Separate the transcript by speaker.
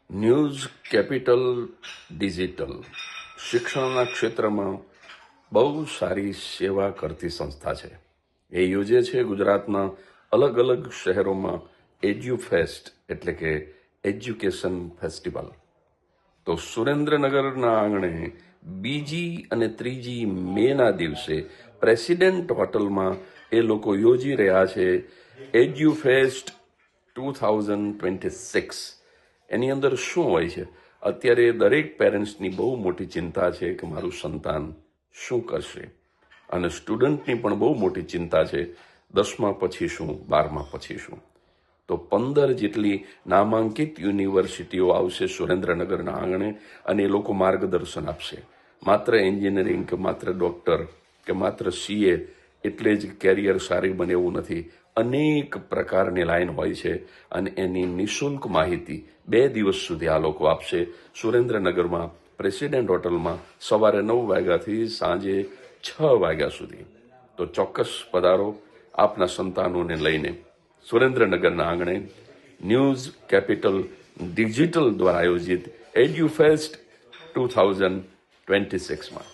Speaker 1: News capital digital શિક્ષણના ક્ષેત્રમાં બહુ સારી સેવા કરતી સંસ્થા છે. એ યોજે છે ગુજરાતના અલગ અલગ શહેરોમાં એજ્યુફેસ્ટ એટલે કે એજ્યુકેશન ફેસ્ટિવલ. તો સુરેન્દ્રનગરના આંગણે 2 અને 3 મેના દિવસે પ્રેસિડેન્ટ હોટલમાં એ લોકો યોજી રહ્યા છે એજ્યુફેસ્ટ 2026. એની અંદર શું હોય છે? અત્યારે દરેક પેરેન્ટ્સની બહુ મોટી ચિંતા છે કે મારું સંતાન શું કરશે, અને સ્ટુડન્ટની પણ બહુ મોટી ચિંતા છે 10મા પછી શું, 12મા પછી શું. તો 15 જેટલી નામાંકિત યુનિવર્સિટીઓ આવશે સુરેન્દ્રનગરના આંગણે અને એ લોકો માર્ગદર્શન આપશે. માત્ર એન્જિનિયરિંગ કે માત્ર ડૉક્ટર કે માત્ર સીએ એટલે જ કેરિયર સારી બને એવું નથી. અનેક પ્રકારની લાઈન હોય છે અને એની નિઃશુલ્ક માહિતી 2 દિવસ સુધી આ લોકો આપશે સુરેન્દ્રનગરમાં પ્રેસિડેન્ટ હોટલમાં સવારે 9 વાગ્યાથી સાંજે 6 વાગ્યા સુધી. તો ચોક્કસ પધારો આપના સંતાનોને લઈને સુરેન્દ્રનગરના આંગણે ન્યૂઝ કેપિટલ ડિજિટલ દ્વારા આયોજિત એજ્યુફેસ્ટ 2026માં.